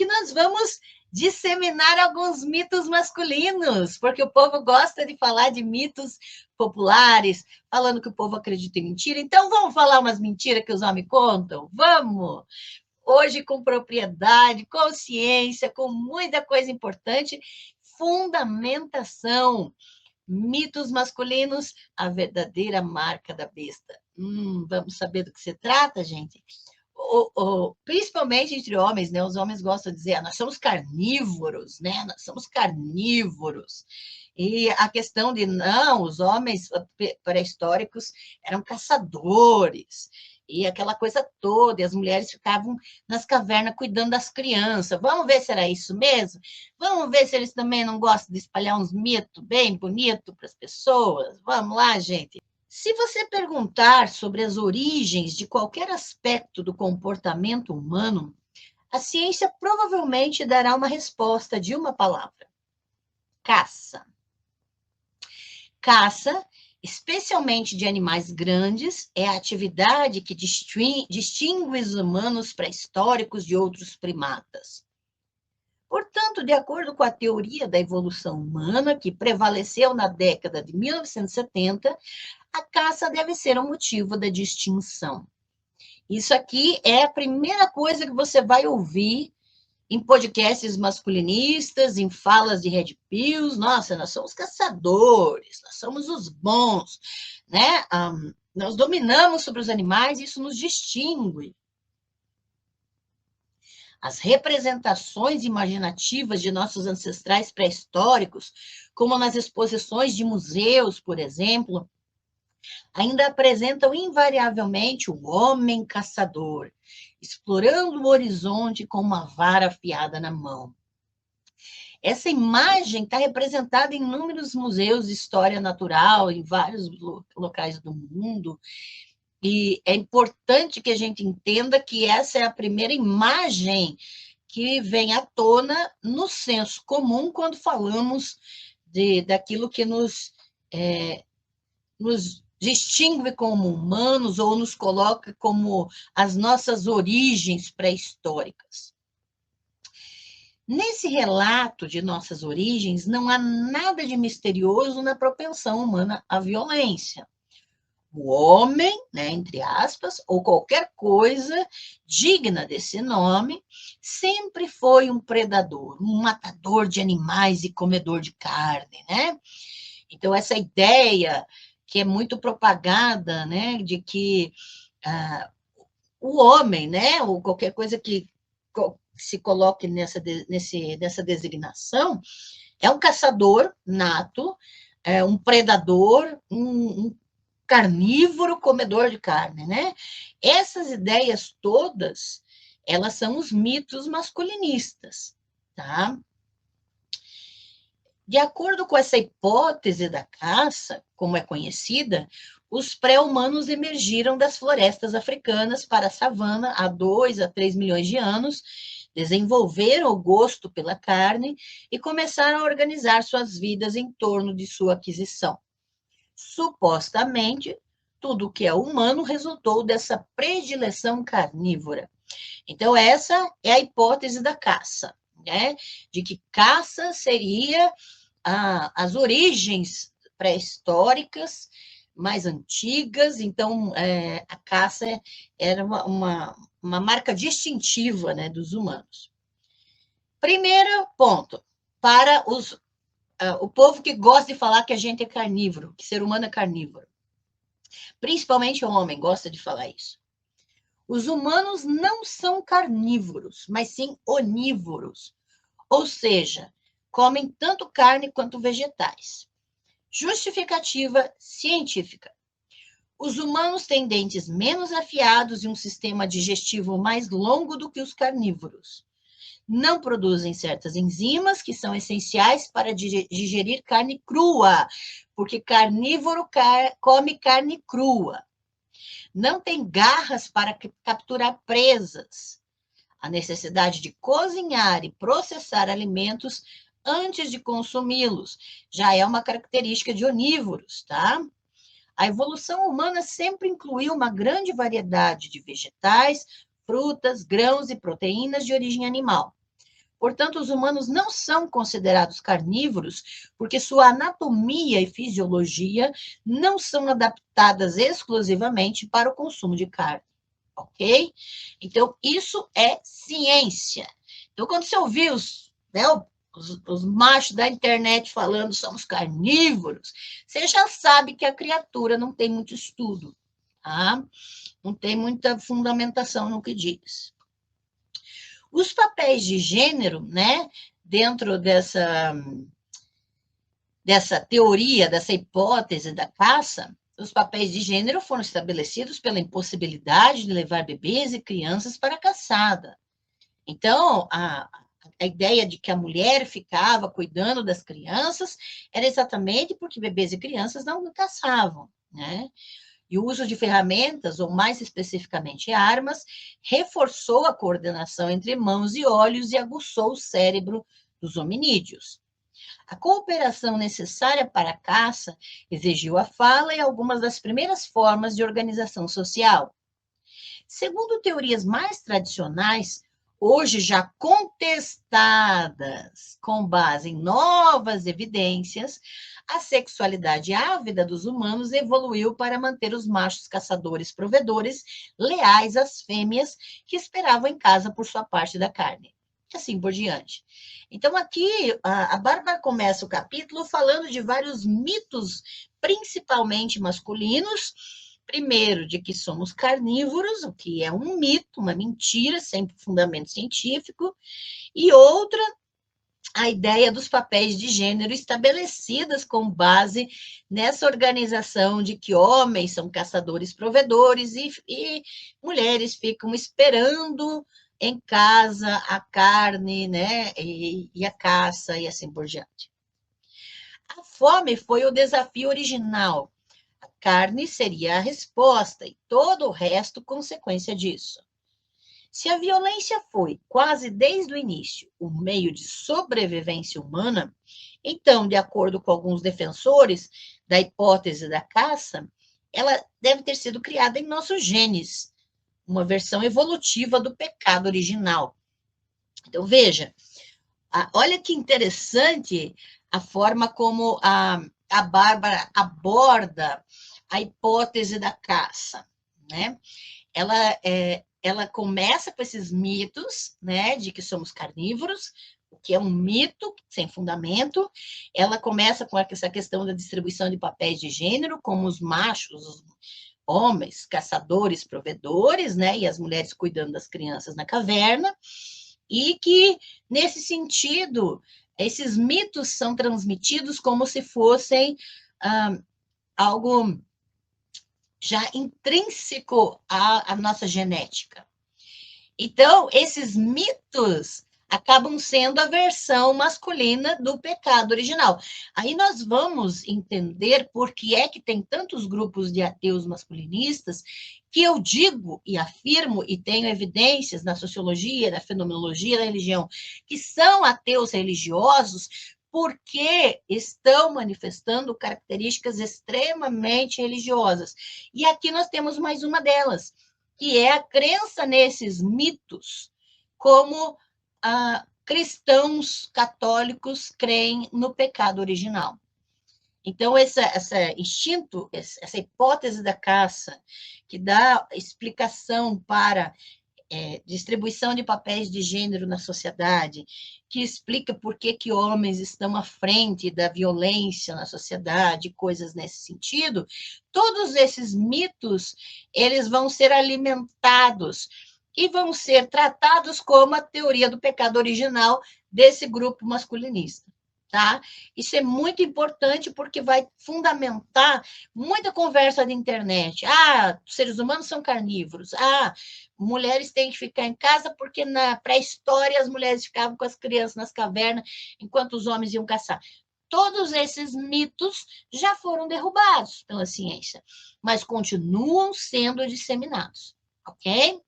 que nós vamos disseminar alguns mitos masculinos, porque o povo gosta de falar de mitos populares, falando que o povo acredita em mentira. Então, vamos falar umas mentiras que os homens contam? Vamos! Hoje, com propriedade, com ciência, com muita coisa importante, fundamentação. Mitos masculinos, a verdadeira marca da besta. Vamos saber do que se trata, gente? Principalmente entre homens, né? Os homens gostam de dizer, nós somos carnívoros, né? Nós somos carnívoros. E a questão de, não, os homens pré-históricos eram caçadores, e aquela coisa toda, e as mulheres ficavam nas cavernas cuidando das crianças. Vamos ver se era isso mesmo? Vamos ver se eles também não gostam de espalhar uns mitos bem bonitos para as pessoas? Vamos lá, gente. Se você perguntar sobre as origens de qualquer aspecto do comportamento humano, a ciência provavelmente dará uma resposta de uma palavra: caça. Caça, especialmente de animais grandes, é a atividade que distingue os humanos pré-históricos de outros primatas. Portanto, de acordo com a teoria da evolução humana, que prevaleceu na década de 1970, a caça deve ser um motivo da distinção. Isso aqui é a primeira coisa que você vai ouvir em podcasts masculinistas, em falas de Red Pills. Nossa, nós somos caçadores, nós somos os bons, né? Nós dominamos sobre os animais, isso nos distingue. As representações imaginativas de nossos ancestrais pré-históricos, como nas exposições de museus, por exemplo, ainda apresentam invariavelmente o homem caçador, explorando o horizonte com uma vara afiada na mão. Essa imagem está representada em inúmeros museus de história natural, em vários locais do mundo, e é importante que a gente entenda que essa é a primeira imagem que vem à tona no senso comum quando falamos daquilo que nos distingue como humanos ou nos coloca como as nossas origens pré-históricas. Nesse relato de nossas origens, não há nada de misterioso na propensão humana à violência. O homem, né, entre aspas, ou qualquer coisa digna desse nome, sempre foi um predador, um matador de animais e comedor de carne, né? Então, essa ideia que é muito propagada, né, de que o homem, né, ou qualquer coisa que se coloque nessa designação, é um caçador nato, é um predador, um carnívoro comedor de carne, né? Essas ideias todas, elas são os mitos masculinistas, tá? De acordo com essa hipótese da caça, como é conhecida, os pré-humanos emergiram das florestas africanas para a savana há 2 a 3 milhões de anos, desenvolveram o gosto pela carne e começaram a organizar suas vidas em torno de sua aquisição. Supostamente, tudo o que é humano resultou dessa predileção carnívora. Então, essa é a hipótese da caça, né? De que caça seria as origens pré-históricas mais antigas, então a caça era uma marca distintiva, né, dos humanos. Primeiro ponto, para o povo que gosta de falar que a gente é carnívoro, que ser humano é carnívoro. Principalmente o homem gosta de falar isso. Os humanos não são carnívoros, mas sim onívoros. Ou seja, comem tanto carne quanto vegetais. Justificativa científica. Os humanos têm dentes menos afiados e um sistema digestivo mais longo do que os carnívoros. Não produzem certas enzimas que são essenciais para digerir carne crua, porque carnívoro come carne crua. Não tem garras para capturar presas. A necessidade de cozinhar e processar alimentos antes de consumi-los já é uma característica de onívoros, tá? A evolução humana sempre incluiu uma grande variedade de vegetais, frutas, grãos e proteínas de origem animal. Portanto, os humanos não são considerados carnívoros porque sua anatomia e fisiologia não são adaptadas exclusivamente para o consumo de carne, ok? Então, isso é ciência. Então, quando você ouvir os machos da internet falando somos carnívoros, você já sabe que a criatura não tem muito estudo, tá? Não tem muita fundamentação no que diz. Os papéis de gênero, né, dentro dessa teoria, dessa hipótese da caça, os papéis de gênero foram estabelecidos pela impossibilidade de levar bebês e crianças para a caçada. Então, a ideia de que a mulher ficava cuidando das crianças era exatamente porque bebês e crianças não caçavam, né? E o uso de ferramentas, ou mais especificamente armas, reforçou a coordenação entre mãos e olhos e aguçou o cérebro dos hominídeos. A cooperação necessária para a caça exigiu a fala e algumas das primeiras formas de organização social. Segundo teorias mais tradicionais, hoje já contestadas com base em novas evidências, a sexualidade ávida dos humanos evoluiu para manter os machos caçadores provedores leais às fêmeas que esperavam em casa por sua parte da carne. E assim por diante. Então, aqui, a Bárbara começa o capítulo falando de vários mitos, principalmente masculinos. Primeiro, de que somos carnívoros, o que é um mito, uma mentira, sem fundamento científico. E outra, a ideia dos papéis de gênero estabelecidas com base nessa organização de que homens são caçadores provedores e mulheres ficam esperando em casa a carne, né, e a caça e assim por diante. A fome foi o desafio original. A carne seria a resposta e todo o resto consequência disso. Se a violência foi, quase desde o início, um meio de sobrevivência humana, então, de acordo com alguns defensores da hipótese da caça, ela deve ter sido criada em nossos genes, uma versão evolutiva do pecado original. Então, veja, olha que interessante a forma como a Bárbara aborda a hipótese da caça, né? Ela começa com esses mitos, né, de que somos carnívoros, o que é um mito sem fundamento. Ela começa com essa questão da distribuição de papéis de gênero, como os machos, os homens, caçadores, provedores, né, e as mulheres cuidando das crianças na caverna, e que, nesse sentido, esses mitos são transmitidos como se fossem algo já intrínseco à nossa genética. Então, esses mitos acabam sendo a versão masculina do pecado original. Aí nós vamos entender por que é que tem tantos grupos de ateus masculinistas que eu digo e afirmo e tenho evidências na sociologia, na fenomenologia da religião, que são ateus religiosos porque estão manifestando características extremamente religiosas. E aqui nós temos mais uma delas, que é a crença nesses mitos, como cristãos católicos creem no pecado original. Então, esse instinto, essa hipótese da caça, que dá explicação para distribuição de papéis de gênero na sociedade, que explica por que homens estão à frente da violência na sociedade, coisas nesse sentido, todos esses mitos, eles vão ser alimentados e vão ser tratados como a teoria do pecado original desse grupo masculinista. Tá? Isso é muito importante porque vai fundamentar muita conversa de internet. Seres humanos são carnívoros. Mulheres têm que ficar em casa porque na pré-história as mulheres ficavam com as crianças nas cavernas enquanto os homens iam caçar. Todos esses mitos já foram derrubados pela ciência, mas continuam sendo disseminados, ok?